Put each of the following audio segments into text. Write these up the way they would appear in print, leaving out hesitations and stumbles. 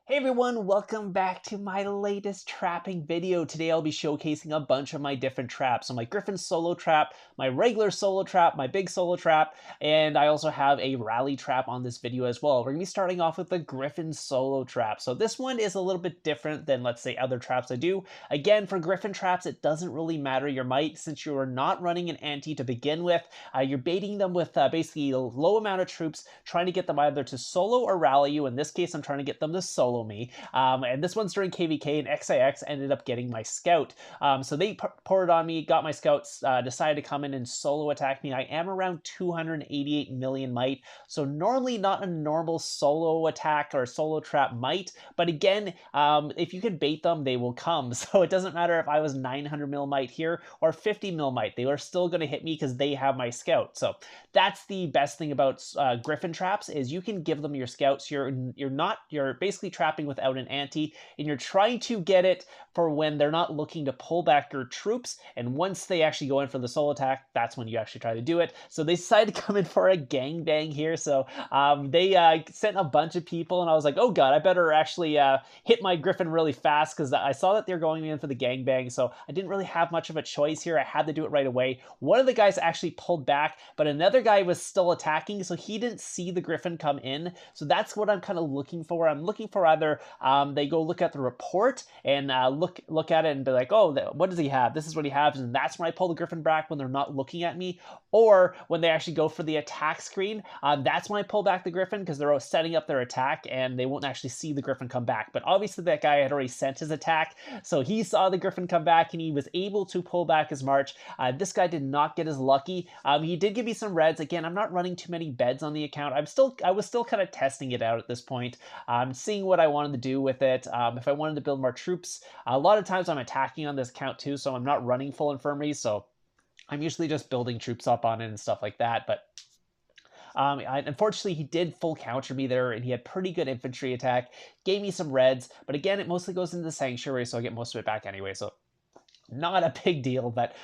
Hey everyone, welcome back to my latest trapping video. Today I'll be showcasing a bunch of my different traps. So my Griffin solo trap, my regular solo trap, my big solo trap, and I also have a rally trap on this video as well. We're going to be starting off with the Griffin solo trap. So this one is a little bit different than, let's say, other traps I do. Again, for Griffin traps, it doesn't really matter your might since you are not running an ante to begin with. You're baiting them with basically a low amount of troops, trying to get them either to solo or rally you. In this case, I'm trying to get them to solo me. And this one's during KVK, and XIX ended up getting my scout. So they poured on me, got my scouts, decided to come in and solo attack me. I am around 288 million might, so normally not a normal solo attack or solo trap might, but again, if you can bait them, they will come. So it doesn't matter if I was 900 mil might here or 50 mil might, they are still going to hit me because they have my scout. So that's the best thing about Griffin traps is you can give them your scouts. You're basically trapping without an ante, and you're trying to get it for when they're not looking to pull back your troops, and once they actually go in for the solo attack, that's when you actually try to do it. So they decided to come in for a gangbang here, so they sent a bunch of people, and I was like, oh god, I better actually hit my Griffin really fast, because I saw that they're going in for the gangbang, so I didn't really have much of a choice here. I had to do it right away. One of the guys actually pulled back, but another guy was still attacking, so he didn't see the Griffin come in, so that's what I'm kind of looking for. I'm looking for either they go look at the report and look at it and be like, oh, what does he have? This is what he has, and that's when I pull the Griffin back when they're not looking at me, or when they actually go for the attack screen, that's when I pull back the Griffin because they're setting up their attack and they won't actually see the Griffin come back. But obviously that guy had already sent his attack, so he saw the Griffin come back and he was able to pull back his march. This guy did not get as lucky. He did give me some reds. Again, I'm not running too many beds on the account. I was still kind of testing it out at this point. Seeing what I wanted to do with it. If I wanted to build more troops, a lot of times I'm attacking on this account too, so I'm not running full infirmary, so I'm usually just building troops up on it and stuff like that. But unfortunately, he did full counter me there, and he had pretty good infantry attack, gave me some reds, but again, it mostly goes into the sanctuary, so I get most of it back anyway, so not a big deal. But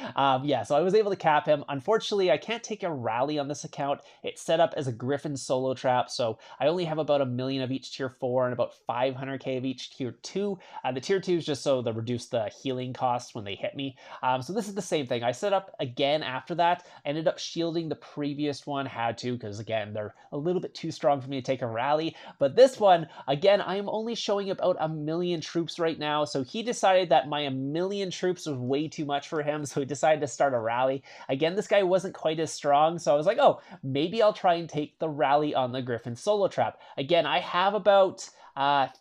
yeah, so I was able to cap him. Unfortunately, I can't take a rally on this account. It's set up as a Griffin solo trap, so I only have about 1 million of each tier 4 and about 500k of each tier 2. The tier 2 is just so to reduce the healing costs when they hit me. So this is the same thing. I set up again after that. I ended up shielding the previous one, had to, because again, they're a little bit too strong for me to take a rally. But this one, again, I am only showing about 1 million troops right now, so he decided that my 1 million troops was way too much for him, so he decided to start a rally. Again, this guy wasn't quite as strong, so I was like, oh, maybe I'll try and take the rally on the Griffin solo trap. Again, I have about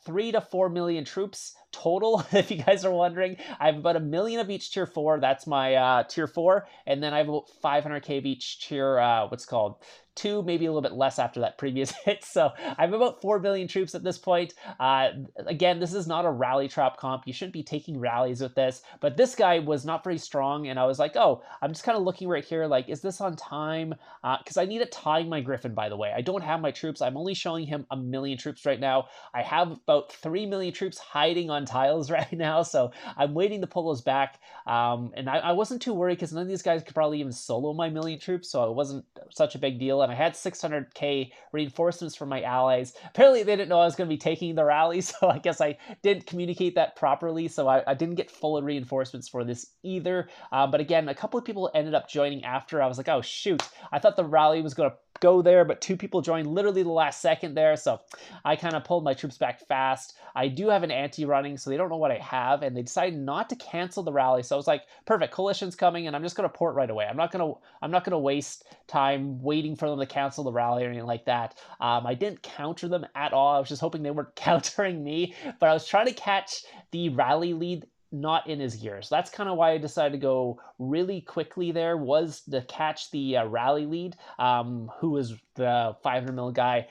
3 to 4 million troops total, if you guys are wondering. I have about 1 million of each tier 4. That's my tier 4. And then I have about 500k of each tier, what's called 2, maybe a little bit less after that previous hit. So I have about 4 billion troops at this point. Again, this is not a rally trap comp. You shouldn't be taking rallies with this. But this guy was not very strong, and I was like, oh, I'm just kind of looking right here, like, is this on time? Because I need to time my Griffin, by the way. I don't have my troops. I'm only showing him 1 million troops right now. I have about 3 million troops hiding on tiles right now, so I'm waiting to pull those back. And I wasn't too worried because none of these guys could probably even solo my 1 million troops, so it wasn't such a big deal. And I had 600k reinforcements from my allies. Apparently they didn't know I was going to be taking the rally, so I guess I didn't communicate that properly, so I didn't get full reinforcements for this either. But again, a couple of people ended up joining after. I was like, oh shoot, I thought the rally was going to go there, but 2 people joined literally the last second there, so I kind of pulled my troops back fast. I do have an ante running, so they don't know what I have, and they decided not to cancel the rally. So I was like, perfect, coalition's coming, and I'm just going to port right away. I'm not gonna waste time waiting for them to cancel the rally or anything like that. I didn't counter them at all. I was just hoping they weren't countering me, but I was trying to catch the rally lead not in his gear. So that's kind of why I decided to go really quickly there, was to catch the rally lead, who was the 500 mil guy,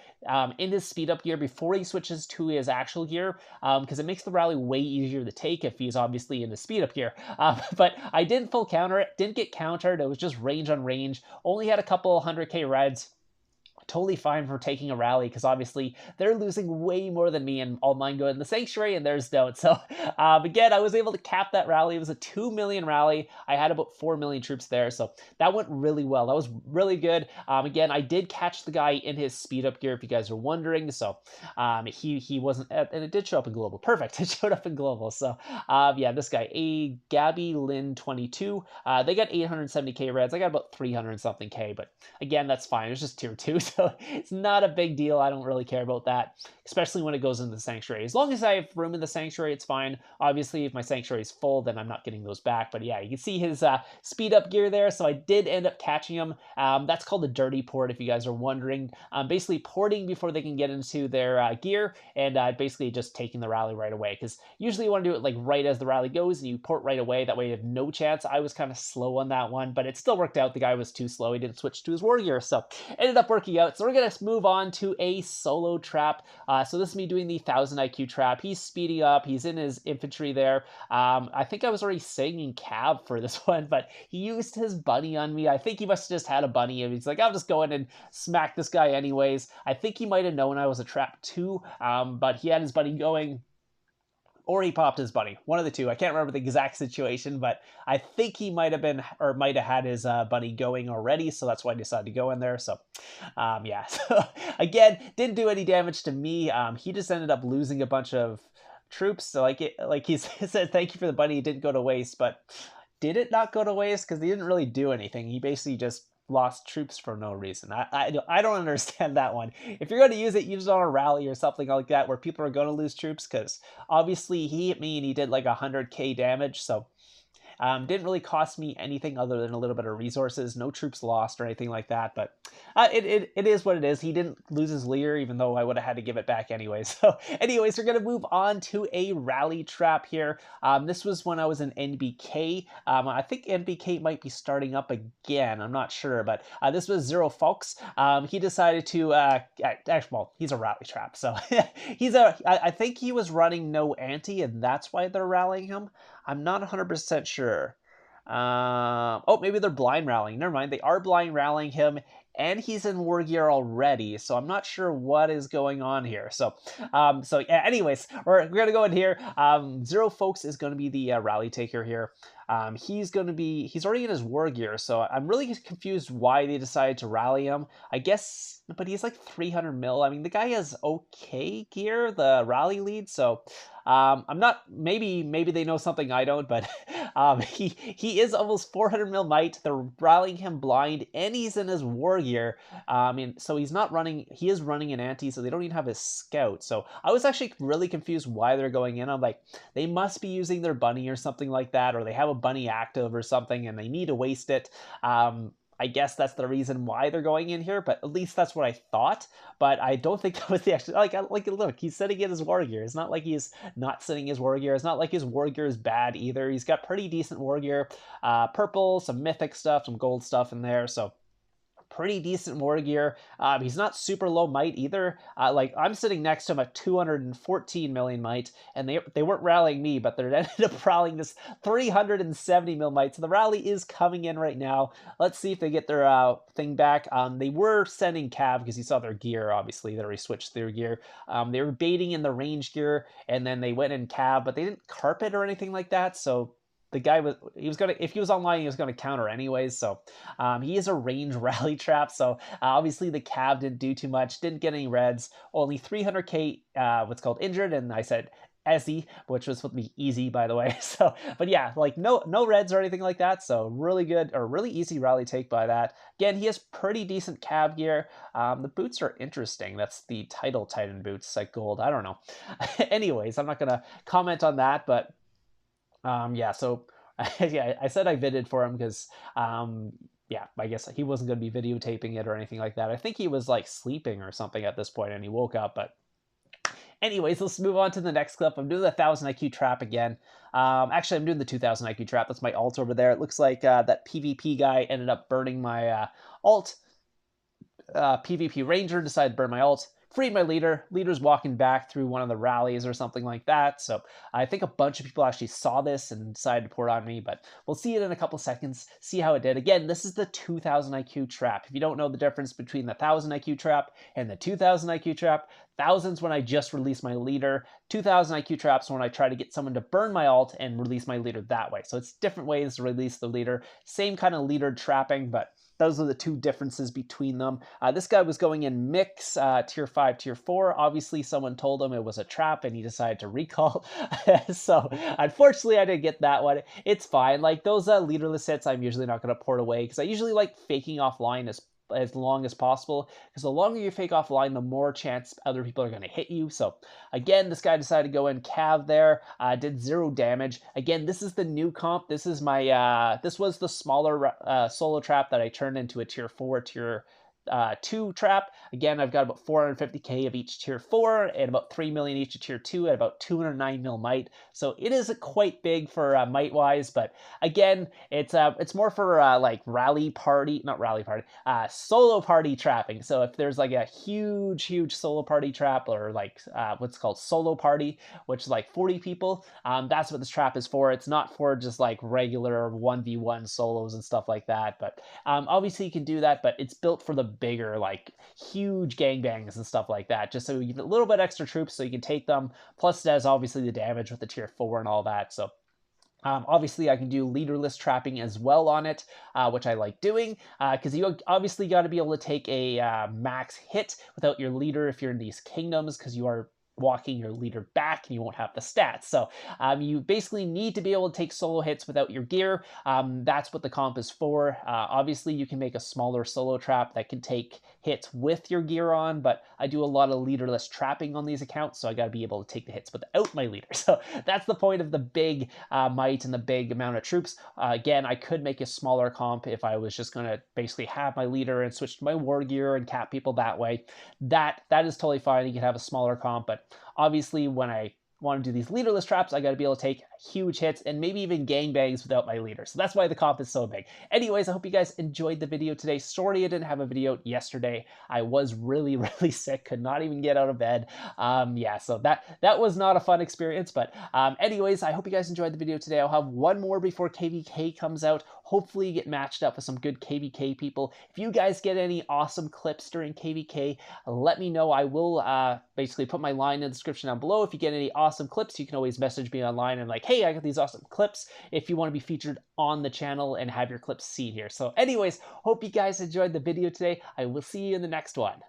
in his speed up gear before he switches to his actual gear, because it makes the rally way easier to take if he's obviously in the speed up gear. But I didn't full counter it, didn't get countered. It was just range on range, only had a couple 100k reds. totally fine for taking a rally because obviously they're losing way more than me and all mine go in the sanctuary and theirs don't. So again, I was able to cap that rally. It was a 2 million rally. I had about 4 million troops there. So that went really well. That was really good. Again, I did catch the guy in his speed up gear if you guys are wondering. So he wasn't, and it did show up in global. Perfect. It showed up in global. So yeah, this guy, a Gabby Lynn 22, they got 870k reds. I got about 300 something K, but again, that's fine. It's just tier 2, so it's not a big deal. I don't really care about that, especially when it goes into the sanctuary. As long as I have room in the sanctuary, it's fine. Obviously, if my sanctuary is full, then I'm not getting those back. But yeah, you can see his speed up gear there, so I did end up catching him. That's called a dirty port, if you guys are wondering. Basically porting before they can get into their gear, and basically just taking the rally right away, because usually you want to do it like right as the rally goes, and you port right away. That way you have no chance. I was kind of slow on that one, but it still worked out. The guy was too slow. He didn't switch to his war gear, so ended up working out. So we're going to move on to a solo trap. So this is me doing the 1000 IQ trap. He's speeding up. He's in his infantry there. I think I was already singing cab for this one, but he used his bunny on me. I think he must have just had a bunny, and he's like, I'll just go in and smack this guy anyways. I think he might have known I was a trap too, but he had his bunny going, or he popped his bunny. One of the two. I can't remember the exact situation, but I think he might have been, or might have had his bunny going already, so that's why I decided to go in there. So, yeah. So, again, didn't do any damage to me. He just ended up losing a bunch of troops. So, like he said, thank you for the bunny. It didn't go to waste, but did it not go to waste? Because he didn't really do anything. He basically just lost troops for no reason. I don't understand that one. If you're going to use it on a rally or something like that where people are going to lose troops, because obviously he hit me and he did like 100k damage, so didn't really cost me anything other than a little bit of resources. No troops lost or anything like that, but it is what it is. He didn't lose his leader, even though I would have had to give it back anyway. So anyways, we're going to move on to a rally trap here. This was when I was in NBK. I think NBK might be starting up again. I'm not sure, but this was Zero Fox. He decided to, actually, well, he's a rally trap. So I think he was running no anti, and that's why they're rallying him. I'm not 100% sure. Oh, maybe they're blind rallying. Never mind. They are blind rallying him, and he's in war gear already, so I'm not sure what is going on here. So yeah, anyways, we're going to go in here. Zero Folks is going to be the rally taker here. He's already in his war gear, so I'm really confused why they decided to rally him. I guess, but he's like 300 mil. I mean, the guy has okay gear, the rally lead, so I'm not, maybe they know something I don't, but he is almost 400 mil might. They're rallying him blind, and he's in his war gear. And so he is running an anti, so they don't even have his scout. So I was actually really confused why they're going in. I'm like, they must be using their bunny or something like that, or they have a bunny active or something, and they need to waste it. I guess that's the reason why they're going in here, but at least that's what I thought. But I don't think that was the actual, like look, he's sitting in his war gear. It's not like he's not sitting his war gear. It's not like his war gear is bad either. He's got pretty decent war gear, purple, some mythic stuff, some gold stuff in there. So pretty decent war gear. He's not super low might either. Like I'm sitting next to him at 214 million might, and they weren't rallying me, but they ended up rallying this 370 mil might. So the rally is coming in right now. Let's see if they get their thing back. They were sending cav because you saw their gear. Obviously, they already switched their gear. They were baiting in the range gear, and then they went in cav, but they didn't carpet or anything like that. So the guy if he was online, he was gonna counter anyways. So he is a range rally trap. So obviously the cav didn't do too much, didn't get any reds, only 300k what's called injured, and I said Essie, which was supposed to be easy, by the way. So, but yeah, like no reds or anything like that. So really good, or really easy rally take by that. Again, he has pretty decent cav gear. The boots are interesting. That's the Title Titan boots, like gold. I don't know. Anyways, I'm not gonna comment on that, but yeah, so yeah, I said I vided for him because yeah, I guess he wasn't going to be videotaping it or anything like that. I think he was like sleeping or something at this point and he woke up. But anyways, let's move on to the next clip. I'm doing the 1000 IQ trap again. Actually, I'm doing the 2000 IQ trap. That's my alt over there. It looks like that PvP guy ended up burning my alt. PvP Ranger decided to burn my alt. freed my leader. Leader's walking back through one of the rallies or something like that. So I think a bunch of people actually saw this and decided to pour it on me, but we'll see it in a couple seconds, see how it did. Again, this is the 2000 IQ trap. If you don't know the difference between the 1000 IQ trap and the 2000 IQ trap, 1000's when I just release my leader. 2000 IQ traps when I try to get someone to burn my ult and release my leader that way. So it's different ways to release the leader. Same kind of leader trapping, but those are the two differences between them. This guy was going in mix, tier 5, tier 4. Obviously, someone told him it was a trap and he decided to recall. So unfortunately, I didn't get that one. It's fine. Like those leaderless hits, I'm usually not going to port away because I usually like faking offline as long as possible, because the longer you fake offline, the more chance other people are going to hit you. So again, this guy decided to go in cav there, did 0 damage. Again, this is the new comp. This is my this was the smaller solo trap that I turned into a tier 4, tier 2 trap. Again, I've got about 450k of each tier 4 and about 3 million each of tier 2 at about 209 mil might. So it is quite big for might wise, but again, it's more for like solo party trapping. So if there's like a huge solo party trap, or like what's called solo party, which is like 40 people, that's what this trap is for. It's not for just like regular 1v1 solos and stuff like that, but obviously you can do that, but it's built for the bigger, like huge gangbangs and stuff like that, just so you get a little bit extra troops so you can take them. Plus it has obviously the damage with the tier 4 and all that. So obviously I can do leaderless trapping as well on it, which I like doing, because you obviously got to be able to take a max hit without your leader if you're in these kingdoms, because you are walking your leader back and you won't have the stats. So you basically need to be able to take solo hits without your gear. That's what the comp is for. Obviously you can make a smaller solo trap that can take hits with your gear on, but I do a lot of leaderless trapping on these accounts, so I got to be able to take the hits without my leader. So that's the point of the big might and the big amount of troops. Again, I could make a smaller comp if I was just going to basically have my leader and switch to my war gear and cap people that way. That is totally fine. You can have a smaller comp, but obviously when I want to do these leaderless traps, I got to be able to take huge hits and maybe even gangbangs without my leader. So that's why the comp is so big. Anyways, I hope you guys enjoyed the video today. Sorry I didn't have a video yesterday. I was really sick, could not even get out of bed. Yeah, so that was not a fun experience, but anyways, I hope you guys enjoyed the video today. I'll have one more before KVK comes out. Hopefully get matched up with some good KVK people. If you guys get any awesome clips during KVK, let me know. I will basically put my line in the description down below. If you get any awesome clips, you can always message me online and like, hey, I got these awesome clips, if you want to be featured on the channel and have your clips seen here. So anyways, hope you guys enjoyed the video today. I will see you in the next one.